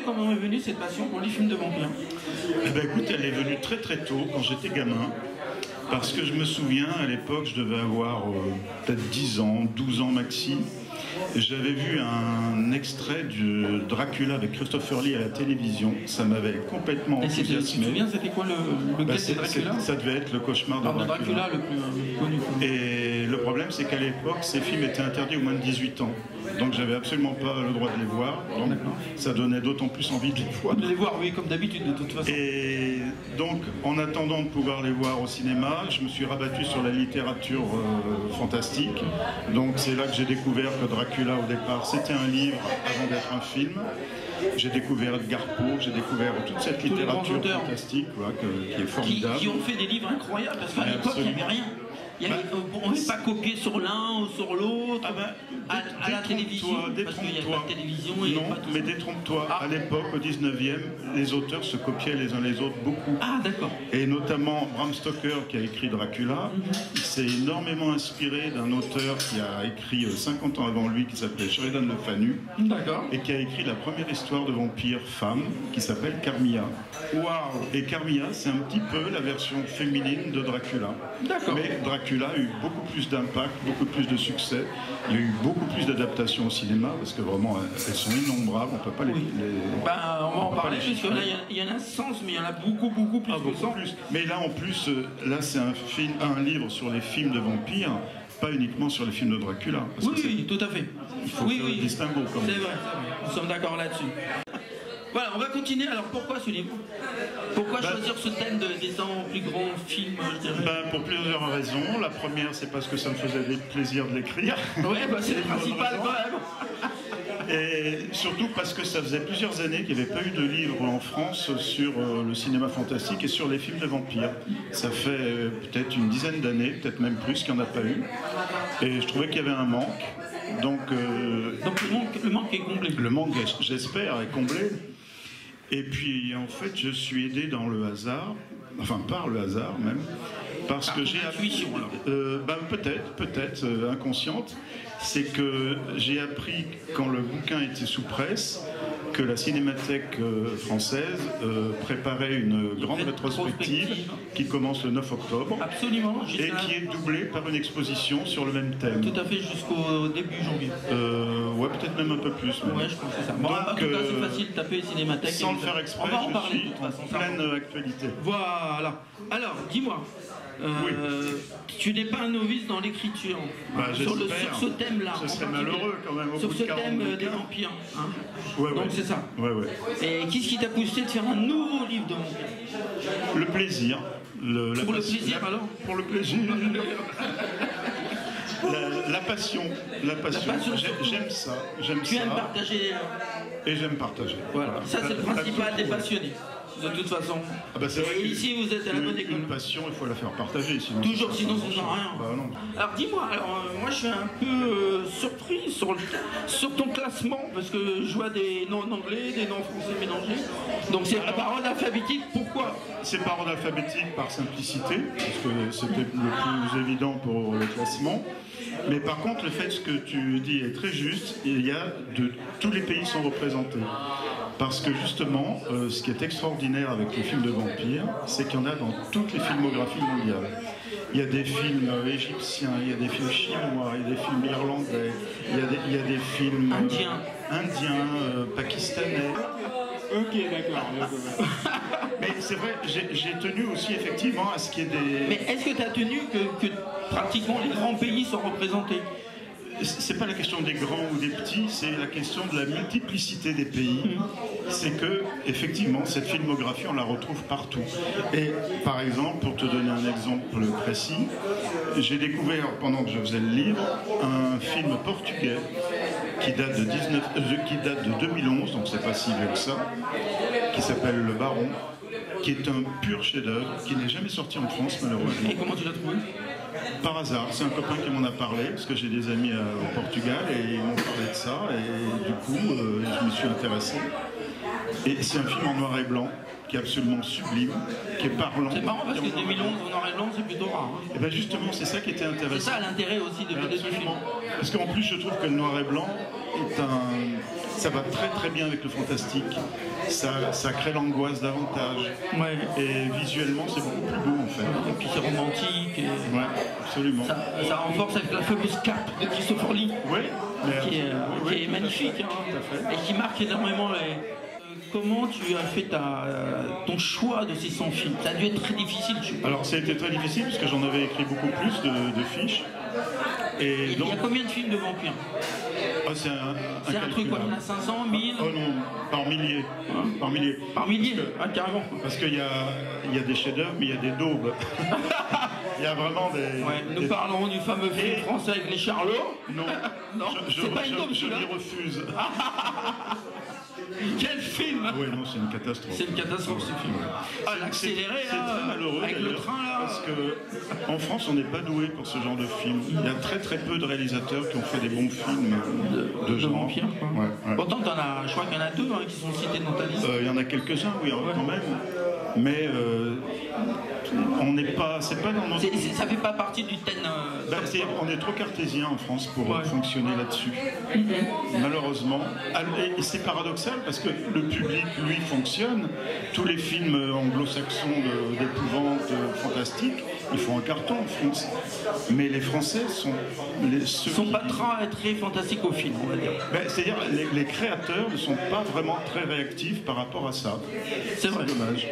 comment est venue cette passion pour les films de vampires? Eh ben écoute, elle est venue très très tôt, quand j'étais gamin. Parce que je me souviens, à l'époque, je devais avoir peut-être 10 ans, 12 ans maxi. J'avais vu un extrait de Dracula avec Christopher Lee à la télévision. Ça m'avait complètement enthousiasmé. Tu te souviens, c'était quoi le gars de Dracula? Ça devait être le cauchemar de Dracula le plus connu. Et le problème, c'est qu'à l'époque, ces films étaient interdits aux moins de 18 ans. Donc j'avais absolument pas le droit de les voir. Donc ça donnait d'autant plus envie de les voir. De les voir, oui, comme d'habitude, de toute façon. Et donc, en attendant de pouvoir les voir au cinéma, je me suis rabattu sur la littérature fantastique. Donc c'est là que j'ai découvert que Dracula, au départ, c'était un livre avant d'être un film. J'ai découvert Edgar Poe, j'ai découvert toute cette littérature fantastique qui est formidable. Qui ont fait des livres incroyables, parce qu'à l'époque, il n'y avait rien. On n'est pas copié sur l'un ou sur l'autre, à la télévision, parce qu'il n'y a pas de télévision. Non, mais détrompe-toi, à l'époque, au 19e, les auteurs se copiaient les uns les autres beaucoup. Ah, d'accord. Et notamment Bram Stoker, qui a écrit Dracula, il s'est énormément inspiré d'un auteur qui a écrit 50 ans avant lui, qui s'appelait Sheridan Le Fanu, et qui a écrit la première histoire de vampire femme, qui s'appelle Carmilla. Waouh! Et Carmilla, c'est un petit peu la version féminine de Dracula. D'accord. Mais Dracula a eu beaucoup plus d'impact, beaucoup plus de succès. Il y a eu beaucoup plus d'adaptations au cinéma, parce que vraiment, elles sont innombrables, on ne peut pas les... on va en parler, parce que là, il y en a 100, mais il y en a beaucoup plus que 100. Mais là, en plus, là, c'est un livre sur les films de vampires, pas uniquement sur les films de Dracula. Oui, tout à fait. Il faut faire le distinguo, quand même. C'est vrai, nous sommes d'accord là-dessus. Voilà, on va continuer. Alors pourquoi ce livre? Pourquoi choisir ce thème des 100 plus grands films, je dirais? Pour plusieurs raisons. La première, c'est parce que ça me faisait plaisir de l'écrire. Ouais, c'est le principal quand même. Et surtout parce que ça faisait plusieurs années qu'il n'y avait pas eu de livre en France sur le cinéma fantastique et sur les films de vampires. Ça fait peut-être une dizaine d'années, peut-être même plus, qu'il n'y en a pas eu. Et je trouvais qu'il y avait un manque. Donc le manque est comblé. Le manque, j'espère, est comblé. Et puis, en fait, je suis aidé dans le hasard, enfin par le hasard même, parce que j'ai appris, peut-être inconsciente, c'est que j'ai appris quand le bouquin était sous presse que la Cinémathèque française préparait une grande rétrospective qui commence le 9 octobre. Absolument. Et qui est doublée par une exposition sur le même thème. Tout à fait, jusqu'au début janvier. Ouais, peut-être même un peu plus. Même. Ouais, je pense que c'est ça. Bon, en tout cas, c'est facile de taper Cinémathèque. Sans le faire exprès, on va en parler, de toute façon, en pleine actualité. Voilà. Alors, dis-moi. Tu n'es pas un novice dans l'écriture sur ce thème-là. Ce serait malheureux quand même. Sur ce thème des vampires. Hein. Donc c'est ça. Ouais. Et qu'est-ce qui t'a poussé de faire un nouveau livre de vampires? Le plaisir. Pour le plaisir alors? Pour le plaisir. La passion. J'aime ça. Tu aimes partager. Et j'aime partager. Voilà. Ça c'est le principal des passionnés. De toute façon. Et ici vous êtes à la bonne école. Une passion, il faut la faire partager. Toujours, sinon ça ne sert à rien. Non. Alors dis-moi, moi je suis un peu surpris sur ton classement, parce que je vois des noms en anglais, des noms en français mélangés. Donc c'est par ordre alphabétique, pourquoi? C'est par ordre alphabétique, par simplicité, parce que c'était le plus évident pour le classement. Mais par contre, le fait ce que tu dis est très juste, tous les pays sont représentés. Parce que justement, ce qui est extraordinaire avec les films de vampires, c'est qu'il y en a dans toutes les filmographies mondiales. Il y a des films égyptiens, il y a des films chinois, il y a des films irlandais, il y a des films indiens, pakistanais. Ok, d'accord. Mais c'est vrai, j'ai tenu aussi effectivement à ce qu'il y ait des... Mais est-ce que tu as tenu que pratiquement les grands pays sont représentés? C'est pas la question des grands ou des petits, c'est la question de la multiplicité des pays. C'est que, effectivement, cette filmographie, on la retrouve partout. Et par exemple, pour te donner un exemple précis, j'ai découvert, pendant que je faisais le livre, un film portugais qui date de 2011, donc c'est pas si vieux que ça, qui s'appelle Le Baron, qui est un pur chef-d'œuvre, qui n'est jamais sorti en France malheureusement. Et comment tu l'as trouvé? Par hasard, c'est un copain qui m'en a parlé, parce que j'ai des amis au Portugal et ils m'ont parlé de ça, et du coup je me suis intéressé. Et c'est un film en noir et blanc, qui est absolument sublime, qui est parlant. C'est marrant parce que 2011 en noir et blanc c'est plutôt rare. Et bien justement c'est ça qui était intéressant. C'est ça l'intérêt aussi de ce film. Parce qu'en plus je trouve que le noir et blanc ça va très très bien avec le fantastique. Ça crée l'angoisse davantage. Ouais. Et visuellement, c'est beaucoup plus beau en fait. Et puis c'est romantique. Et Ouais, absolument. ça renforce avec la fameuse cape de Christopher Lee, Oui, qui est magnifique, hein, et qui marque énormément les. Comment tu as fait ton choix de ces 100 films? Ça a dû être très difficile. Alors ça a été très difficile parce que j'en avais écrit beaucoup plus de fiches. Et Il donc, y a combien de films de vampires? c'est un truc quoi, il y en a 500, 1000? Oh non, par milliers. Par milliers. Par milliers, carrément. Parce qu'il y a des chefs-d'œuvre, mais il y a des daubes. Il y a vraiment des. Ouais, nous parlerons du fameux film français avec les Charlots. Non, Non, je c'est pas une daube, je celui-là. m'y refuse. Quel film! Oui, non, c'est une catastrophe. C'est une catastrophe ce film. Ah, l'accéléré C'est là, très malheureux avec le d'ailleurs, train là. parce que en France on n'est pas doué pour ce genre de film. Il y a très très peu de réalisateurs qui ont fait des bons films de genre. vampires, quoi. Ouais, ouais. Pourtant, je crois qu'il y en a deux qui sont cités dans ta liste. Il y en a quelques-uns, oui, quand même. Mais on n'est pas, c'est pas dans notre. Ça fait pas partie du thème. On est trop cartésien en France pour fonctionner là-dessus. Malheureusement. Et c'est paradoxal parce que le public, lui, fonctionne. Tous les films anglo-saxons d'épouvante fantastique, ils font un carton en France. Mais les Français sont. Ils sont pas très fantastiques au film, on va dire. C'est-à-dire, les créateurs ne sont pas vraiment très réactifs par rapport à ça. C'est vrai. Dommage.